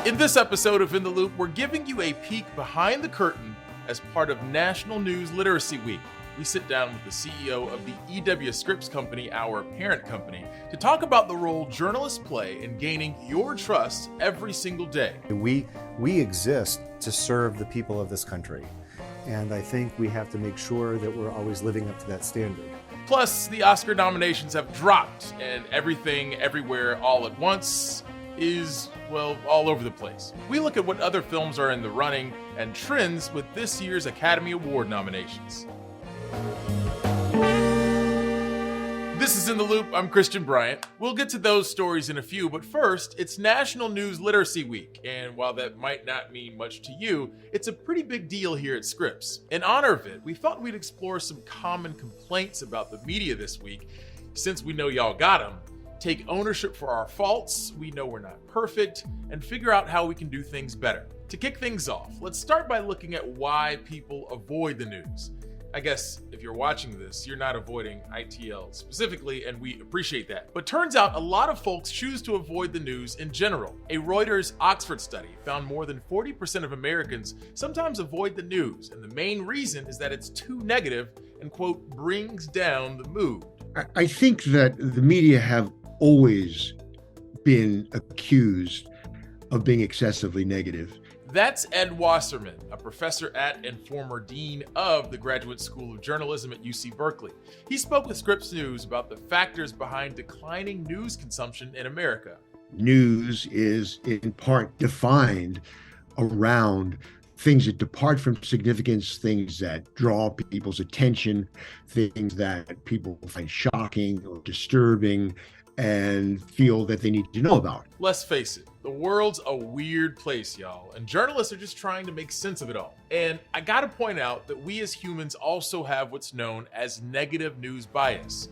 In this episode of In the Loop, we're giving you a peek behind the curtain as part of National News Literacy Week. We sit down with the CEO of the EW Scripps company, our parent company, to talk about the role journalists play in gaining your trust every single day. We exist to serve the people of this country, and I think we have to make sure that we're always living up to that standard. Plus, the Oscar nominations have dropped, and Everything, Everywhere, All at Once is, well, all over the place. We look at what other films are in the running and trends with this year's Academy Award nominations. This is In the Loop. I'm Christian Bryant. We'll get to those stories in a few, but first, it's National News Literacy Week, and while that might not mean much to you, it's a pretty big deal here at Scripps. In honor of it, we thought we'd explore some common complaints about the media this week, since we know y'all got them, take ownership for our faults, we know we're not perfect, and figure out how we can do things better. To kick things off, let's start by looking at why people avoid the news. I guess if you're watching this, you're not avoiding ITL specifically, and we appreciate that. But turns out a lot of folks choose to avoid the news in general. A Reuters Oxford study found more than 40% of Americans sometimes avoid the news, and the main reason is that it's too negative and, quote, brings down the mood. I think that the media have always been accused of being excessively negative. That's Ed Wasserman, a professor at and former dean of the Graduate School of Journalism at UC Berkeley. He spoke with Scripps News about the factors behind declining news consumption in America. News is in part defined around things that depart from significance, things that draw people's attention, things that people find shocking or disturbing and feel that they need to know about. Let's face it, the world's a weird place, y'all, and journalists are just trying to make sense of it all. And I gotta point out that we as humans also have what's known as negative news bias.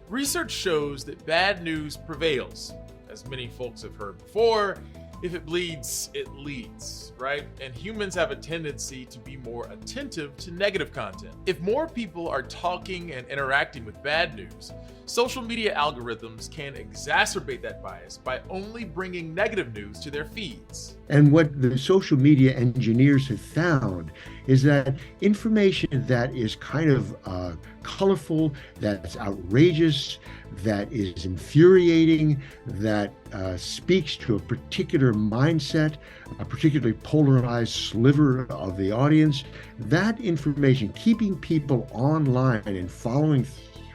Research shows that bad news prevails. As many folks have heard before, if it bleeds, it leads, right? And humans have a tendency to be more attentive to negative content. If more people are talking and interacting with bad news, social media algorithms can exacerbate that bias by only bringing negative news to their feeds. And what the social media engineers have found is that information that is kind of colorful, that's outrageous, that is infuriating, that speaks to a particular mindset, a particularly polarized sliver of the audience, that information, keeping people online and following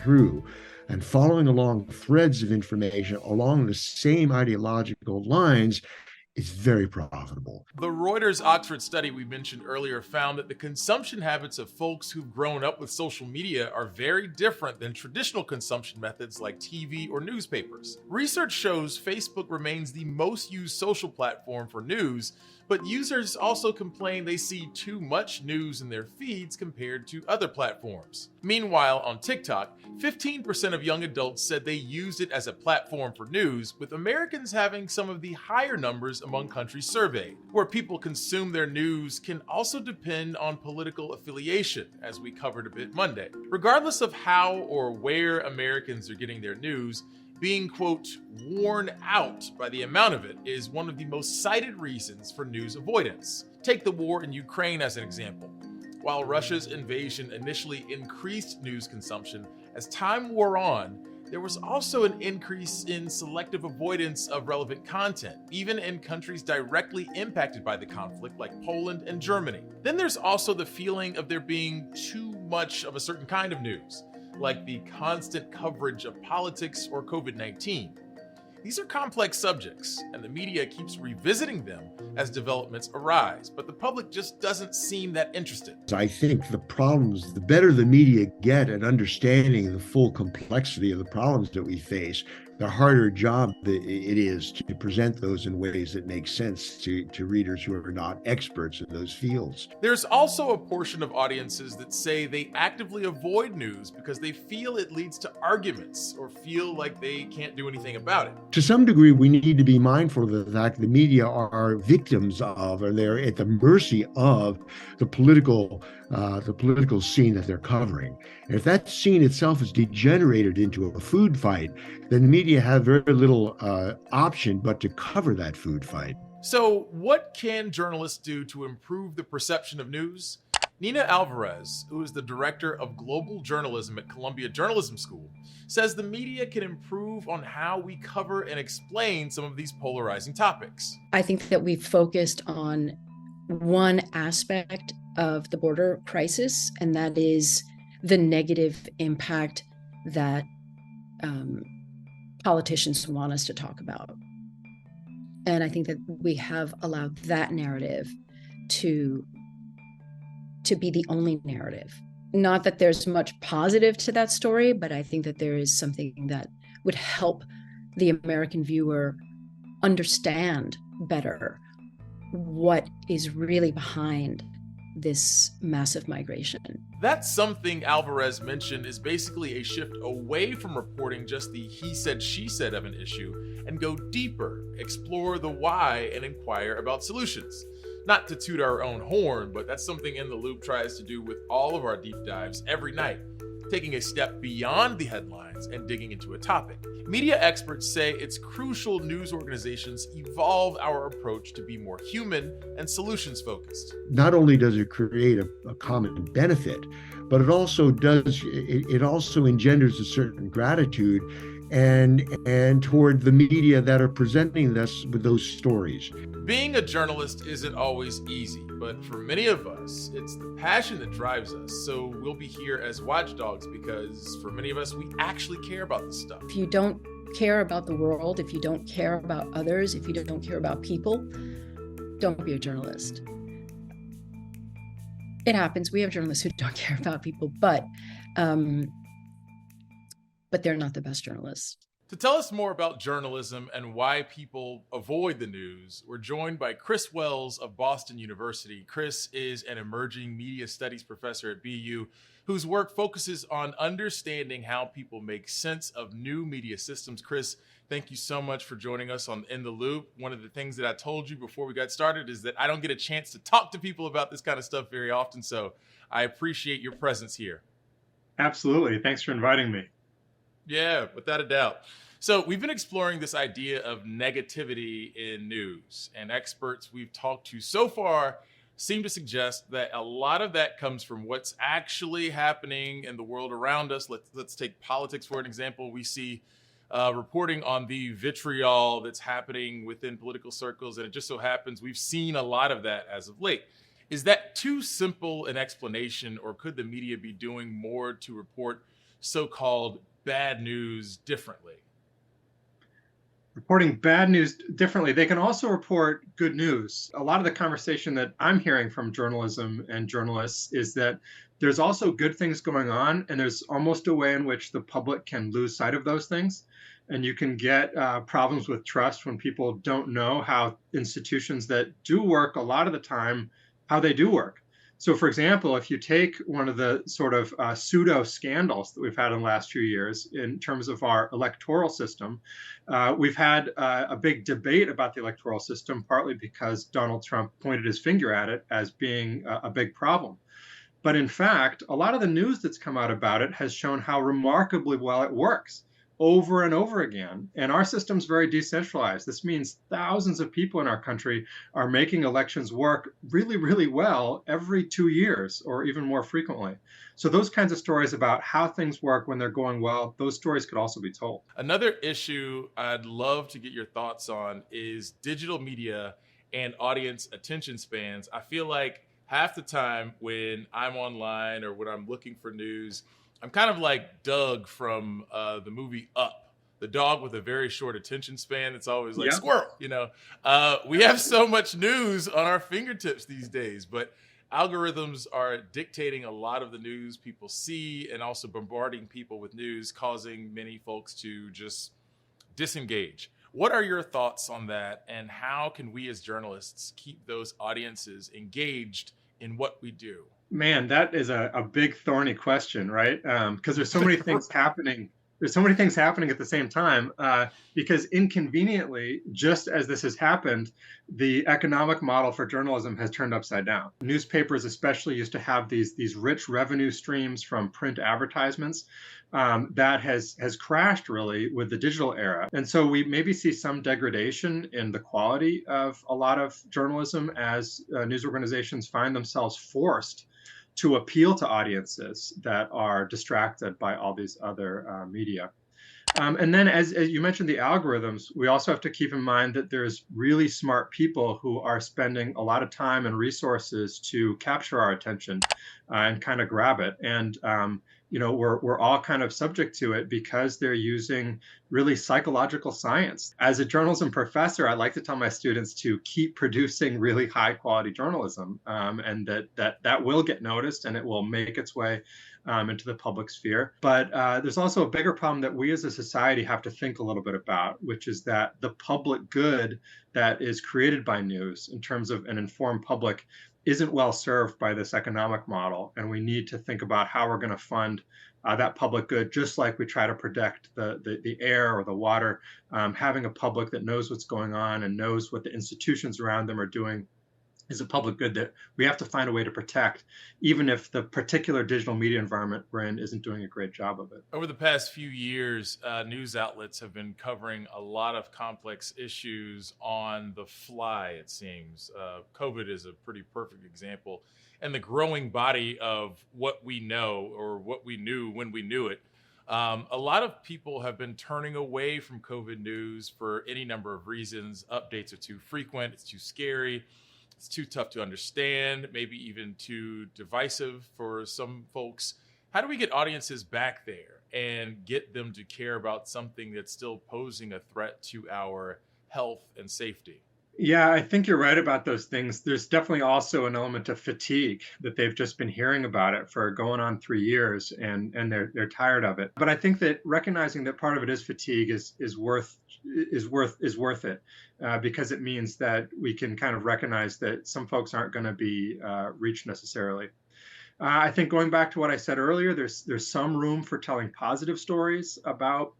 through and following along threads of information along the same ideological lines is very profitable. The Reuters Oxford study we mentioned earlier found that the consumption habits of folks who've grown up with social media are very different than traditional consumption methods like TV or newspapers. Research shows Facebook remains the most used social platform for news, but users also complain they see too much news in their feeds compared to other platforms. Meanwhile, on TikTok, 15% of young adults said they used it as a platform for news, with Americans having some of the higher numbers among countries surveyed. Where people consume their news can also depend on political affiliation, as we covered a bit Monday. Regardless of how or where Americans are getting their news, being, quote, worn out by the amount of it is one of the most cited reasons for news avoidance. Take the war in Ukraine as an example. While Russia's invasion initially increased news consumption, as time wore on, there was also an increase in selective avoidance of relevant content, even in countries directly impacted by the conflict like Poland and Germany. Then there's also the feeling of there being too much of a certain kind of news, like the constant coverage of politics or COVID-19. These are complex subjects, and the media keeps revisiting them as developments arise, but the public just doesn't seem that interested. I think the problems, the better the media get at understanding the full complexity of the problems that we face, the harder job that it is to present those in ways that make sense to readers who are not experts in those fields. There's also a portion of audiences that say they actively avoid news because they feel it leads to arguments or feel like they can't do anything about it. To some degree, we need to be mindful of the fact the media are victims of, or they're at the mercy of the political scene that they're covering. And if that scene itself is degenerated into a food fight, then the media have very little option but to cover that food fight. So, what can journalists do to improve the perception of news? Nina Alvarez, who is the director of global journalism at Columbia Journalism School, says the media can improve on how we cover and explain some of these polarizing topics. I think that we've focused on one aspect of the border crisis, and that is the negative impact that politicians want us to talk about. And I think that we have allowed that narrative to be the only narrative. Not that there's much positive to that story, but I think that there is something that would help the American viewer understand better what is really behind this massive migration. That's something Alvarez mentioned is basically a shift away from reporting just the he said, she said of an issue and go deeper, explore the why, and inquire about solutions. Not to toot our own horn, but that's something In the Loop tries to do with all of our deep dives every night, taking a step beyond the headlines and digging into a topic. Media experts say it's crucial news organizations evolve our approach to be more human and solutions focused. Not only does it create a common benefit, but it also engenders a certain gratitude and toward the media that are presenting us with those stories. Being a journalist isn't always easy, but for many of us, it's the passion that drives us. So we'll be here as watchdogs because for many of us, we actually care about this stuff. If you don't care about the world, if you don't care about others, if you don't care about people, don't be a journalist. It happens. We have journalists who don't care about people, but they're not the best journalists. To tell us more about journalism and why people avoid the news, we're joined by Chris Wells of Boston University. Chris is an emerging media studies professor at BU whose work focuses on understanding how people make sense of new media systems. Chris, thank you so much for joining us on In the Loop. One of the things that I told you before we got started is that I don't get a chance to talk to people about this kind of stuff very often, so I appreciate your presence here. Absolutely. Thanks for inviting me. Yeah, without a doubt. So we've been exploring this idea of negativity in news, and experts we've talked to so far seem to suggest that a lot of that comes from what's actually happening in the world around us. Let's take politics for an example. We see reporting on the vitriol that's happening within political circles, and it just so happens we've seen a lot of that as of late. Is that too simple an explanation, or could the media be doing more to report so-called bad news differently? Reporting bad news differently. They can also report good news. A lot of the conversation that I'm hearing from journalism and journalists is that there's also good things going on, and there's almost a way in which the public can lose sight of those things. And you can get problems with trust when people don't know how institutions that do work a lot of the time, how they do work. So, for example, if you take one of the sort of pseudo scandals that we've had in the last few years in terms of our electoral system, we've had a big debate about the electoral system, partly because Donald Trump pointed his finger at it as being a big problem. But in fact, a lot of the news that's come out about it has shown how remarkably well it works over and over again. And our system's very decentralized. This means thousands of people in our country are making elections work really, really well every 2 years or even more frequently. So those kinds of stories about how things work when they're going well, those stories could also be told. Another issue I'd love to get your thoughts on is digital media and audience attention spans. I feel like half the time when I'm online or when I'm looking for news, I'm kind of like Doug from the movie Up, the dog with a very short attention span. It's always like, squirrel, you know. We have so much news on our fingertips these days, but algorithms are dictating a lot of the news people see and also bombarding people with news, causing many folks to just disengage. What are your thoughts on that, and how can we as journalists keep those audiences engaged in what we do? Man, that is a big thorny question, right? Because there's so many things happening there's so many things happening at the same time, because inconveniently, just as this has happened, the economic model for journalism has turned upside down. Newspapers especially used to have these rich revenue streams from print advertisements. That has crashed really with the digital era. And so we maybe see some degradation in the quality of a lot of journalism as news organizations find themselves forced to appeal to audiences that are distracted by all these other media. And then as you mentioned the algorithms, we also have to keep in mind that there's really smart people who are spending a lot of time and resources to capture our attention and kind of grab it. And we're all kind of subject to it because they're using really psychological science. As a journalism professor, I like to tell my students to keep producing really high quality journalism, and that will get noticed and it will make its way into the public sphere. But there's also a bigger problem that we as a society have to think a little bit about, which is that the public good that is created by news in terms of an informed public isn't well served by this economic model. And we need to think about how we're going to fund that public good, just like we try to protect the air or the water. Having a public that knows what's going on and knows what the institutions around them are doing is a public good that we have to find a way to protect, even if the particular digital media environment we're in isn't doing a great job of it. Over the past few years, news outlets have been covering a lot of complex issues on the fly, it seems. COVID is a pretty perfect example. And the growing body of what we know or what we knew when we knew it. A lot of people have been turning away from COVID news for any number of reasons. Updates are too frequent, it's too scary. It's too tough to understand, maybe even too divisive for some folks. How do we get audiences back there and get them to care about something that's still posing a threat to our health and safety? Yeah, I think you're right about those things. There's definitely also an element of fatigue that they've just been hearing about it for going on 3 years, and they're tired of it. But I think that recognizing that part of it is fatigue is worth it, because it means that we can kind of recognize that some folks aren't going to be reached necessarily. I think going back to what I said earlier, there's some room for telling positive stories about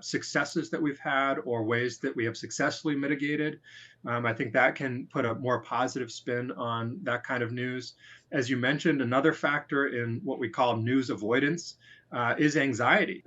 successes that we've had or ways that we have successfully mitigated. I think that can put a more positive spin on that kind of news. As you mentioned, another factor in what we call news avoidance is anxiety.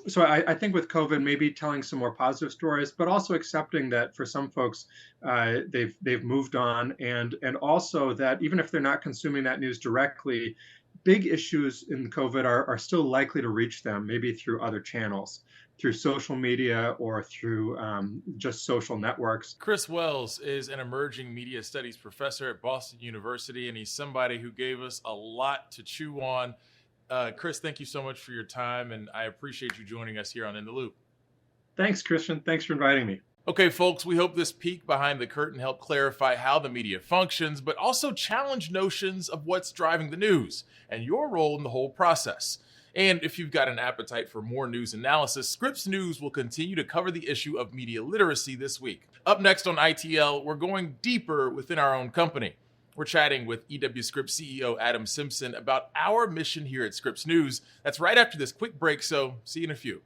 So I think with COVID, maybe telling some more positive stories, but also accepting that for some folks, they've moved on, and also that even if they're not consuming that news directly, big issues in COVID are still likely to reach them, maybe through other channels, through social media or through just social networks. Chris Wells is an emerging media studies professor at Boston University, and he's somebody who gave us a lot to chew on. Chris, thank you so much for your time, and I appreciate you joining us here on In the Loop. Thanks, Christian. Thanks for inviting me. Okay, folks, we hope this peek behind the curtain helped clarify how the media functions, but also challenge notions of what's driving the news and your role in the whole process. And if you've got an appetite for more news analysis, Scripps News will continue to cover the issue of media literacy this week. Up next on ITL, we're going deeper within our own company. We're chatting with EW Scripps CEO Adam Simpson about our mission here at Scripps News. That's right after this quick break, so see you in a few.